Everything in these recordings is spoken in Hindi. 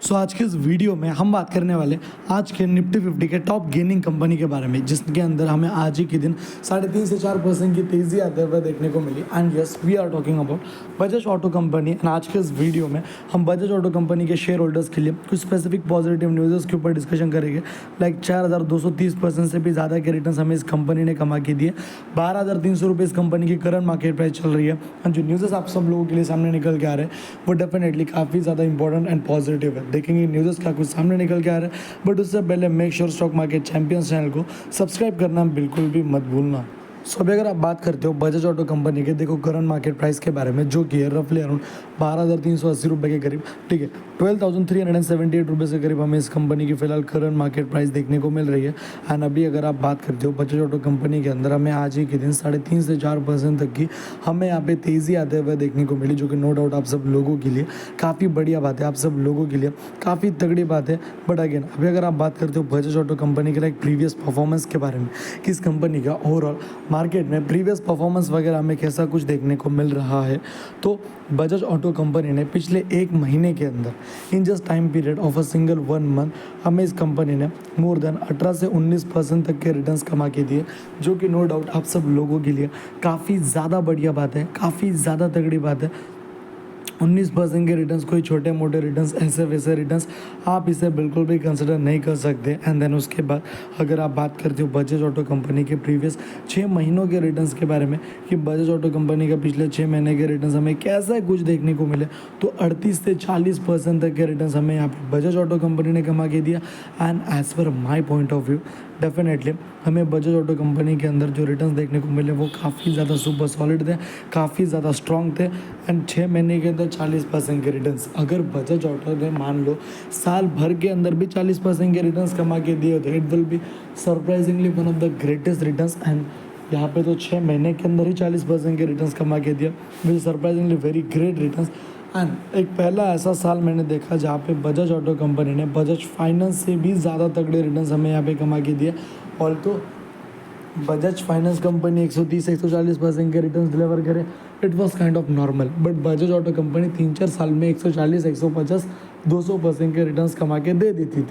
सो आज के इस वीडियो में हम बात करने वाले आज के निफ्टी 50 के टॉप गेनिंग कंपनी के बारे में, जिसके अंदर हमें आज ही के दिन 3.5 से 4% की तेज़ी आते हुए देखने को मिली। And yes, we are talking about Bajaj auto company. And आज के इस वीडियो में हम बजाज ऑटो कंपनी के शेयर होल्डर्स के लिए कुछ स्पेसिफिक पॉजिटिव न्यूज़ के ऊपर डिस्कशन करेंगे। लाइक 4,230% से भी ज़्यादा के रिटर्न हमें इस कंपनी ने कमा के दिए। 12,300 रुपये इस कंपनी की करंट मार्केट प्राइस चल रही है। एंड जो न्यूज़ आप सब लोगों के लिए सामने निकल के आ रहे हैं वो डेफिनेटली काफ़ी ज़्यादा इंपॉर्टेंट एंड पॉजिटिव है। देखेंगे न्यूज़ क्या कुछ सामने निकल के आ रहा है, बट उससे पहले make sure stock market champions channel को सब्सक्राइब करना बिल्कुल भी मत भूलना। सो अभी अगर आप बात करते हो बजाज ऑटो कंपनी के देखो करंट मार्केट प्राइस के बारे में, जो कि है रफली अराउंड 12,380 रुपये के करीब, ठीक है, 12,378 रुपये से करीब हमें इस कंपनी की फिलहाल करंट मार्केट प्राइस देखने को मिल रही है। एंड अभी अगर आप बात करते हो बजाज ऑटो कंपनी के अंदर हमें आज ही के दिन 3.5 से 4% तक की हमें यहाँ पे तेज़ी आते हुए देखने को मिली, जो कि नो डाउट आप सब लोगों के लिए काफ़ी बढ़िया बात है, आप सब लोगों के लिए काफ़ी तगड़ी बात है। बट अगेन अभी अगर आप बात करते हो बजाज ऑटो कंपनी के लाइक प्रीवियस परफॉर्मेंस के बारे में, कि इस कंपनी का ओवरऑल मार्केट में प्रीवियस परफॉर्मेंस वगैरह हमें कैसा कुछ देखने को मिल रहा है, तो बजाज ऑटो कंपनी ने पिछले एक महीने के अंदर in just time period of a single 1 month हमें इस कंपनी ने मोर देन 18 से 19% तक के रिटर्न्स कमा के दिए, जो कि नो डाउट आप सब लोगों के लिए काफ़ी ज़्यादा बढ़िया बात है, काफ़ी ज़्यादा तगड़ी बात है। 19% के रिटर्न्स कोई छोटे मोटे रिटर्न्स ऐसे वैसे रिटर्न्स आप इसे बिल्कुल भी कंसिडर नहीं कर सकते। एंड देन उसके बाद अगर आप बात करते हो बजाज ऑटो कंपनी के प्रीवियस 6 महीनों के रिटर्न्स के बारे में, कि बजाज ऑटो कंपनी का पिछले 6 महीने के रिटर्न्स हमें कैसा कुछ देखने को मिले, तो 38 से 40% तक के रिटर्न्स हमें यहाँ पे बजाज ऑटो कंपनी ने कमा के दिया। And as per my point of view definitely हमें बजाज ऑटो कंपनी के अंदर जो रिटर्न्स देखने को मिले वो काफ़ी ज़्यादा सुपर सॉलिड थे, काफ़ी ज़्यादा स्ट्रॉन्ग थे। एंड 6 महीने के अंदर 40% के रिटर्न्स, अगर बजाज ऑटो ने मान लो साल भर के अंदर भी 40% के रिटर्न्स कमा के दिए होते, it will be surprisingly one of the greatest returns. And यहाँ पे तो 6 महीने के अंदर ही 40% के रिटर्न्स कमा के दिया, which is surprisingly very great returns. And एक पहला ऐसा साल मैंने देखा जहाँ पे बजाज ऑटो कंपनी ने बजाज फाइनेंस से भी ज़्यादा तगड़े रिटर्न्स हमें यहाँ पे कमा के दिए। और तो बजाज फाइनेंस कंपनी 130-140% के रिटर्न्स डिलीवर करे, it was kind of normal. But Bajaj auto company 3-4 साल में 140, 150, 200% के रिटर्न्स कमा के दे देती थी।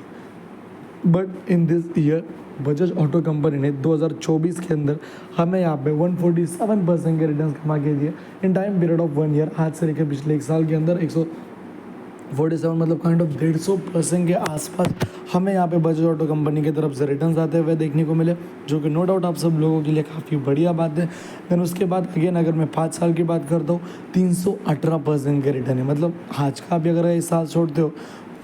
But in this year Bajaj auto company ने 2024 के अंदर हमें यहाँ पे 147% के रिटर्न्स कमा के दिए in time period of 1 year. आज से लेकर पिछले 1 साल के अंदर 147 मतलब काइंड ऑफ 150% के आसपास हमें यहाँ पे बजाज ऑटो कंपनी की तरफ से रिटर्न्स आते हुए देखने को मिले, जो कि नो डाउट आप सब लोगों के लिए काफ़ी बढ़िया बात है। देन उसके बाद अगेन अगर मैं 5 साल की बात करता हूँ, 318% के रिटर्न है। मतलब आज का भी अगर इस साल छोड़ते हो,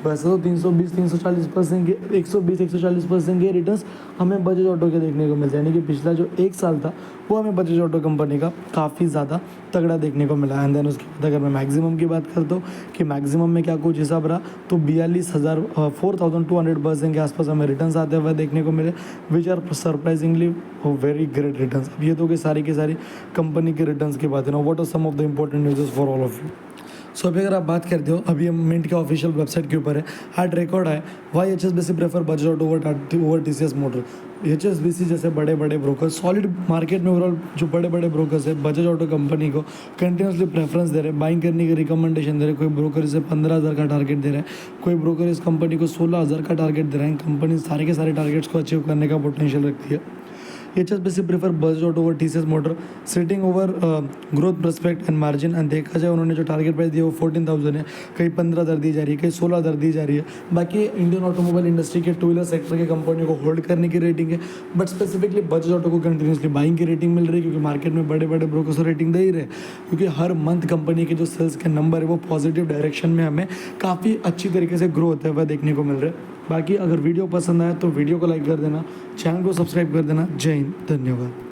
वैसे तो 320-340% के 120-140% के रिटर्न्स हमें बजाज ऑटो के देखने को मिलते हैं। यानी कि पिछला जो 1 साल था वो हमें बजाज ऑटो कंपनी का काफ़ी ज़्यादा तगड़ा देखने को मिला। एंड देन उसके बाद अगर मैं मैक्सिमम की बात करता हूँ कि मैक्सिमम में क्या कुछ हिसाब रहा, तो 42,200% के आसपास हमें रिटर्न्स आते हुए देखने को मिले, which are surprisingly very great returns. अब ये तो कि सारी की सारी कंपनी के रिटर्न्स की बात है ना, what are some of the important news for all of you. So अभी अगर आप बात करते हो, अभी हम मिंट के ऑफिशियल वेबसाइट के ऊपर है, हार्ड रिकॉर्ड है why HSBC prefer Bajaj Auto over TCS motor. HSBC जैसे बड़े बड़े ब्रोकर सॉलिड मार्केट में ओवरऑल जो बड़े बड़े ब्रोकर्स है बजाज ऑटो कंपनी को कंटिन्यूसली प्रेफरेंस दे रहे हैं, बाइंग करने की रिकमेंडेशन दे रहे हैं। कोई ब्रोकर इसे 15,000 का टारगेट दे रहा है, कोई ब्रोकर इस कंपनी को 16,000 का टारगेट दे रहा है। कंपनी सारे के सारे टारगेट्स को अचीव करने का पोटेंशियल रखती है। HSBC prefer Bajaj Auto over TCS motor sitting over growth prospect and margin. And देखा जाए उन्होंने जो टारगेट प्राइस दिया वो 14,000 है, कहीं 15,000 दी जा रही है, कहीं 16,000 दी जा रही है। बाकी इंडियन ऑटोमोबाइल इंडस्ट्री के 2 व्हीलर सेक्टर के कंपनी को होल्ड करने की रेटिंग है, बट स्पेसिफिकली बजाज ऑटो को कंटिन्यूसली बाइंग की रेटिंग मिल रही है, क्योंकि मार्केट में बड़े बड़े ब्रोकर्स रेटिंग दे ही रहे, क्योंकि हर मंथ कंपनी के जो सेल्स के नंबर है वो पॉजिटिव डायरेक्शन में हमें काफ़ी अच्छी तरीके से ग्रो होते हुए देखने को मिल रहे हैं। बाकी अगर वीडियो पसंद आया तो वीडियो को लाइक कर देना, चैनल को सब्सक्राइब कर देना। जय हिंद, धन्यवाद।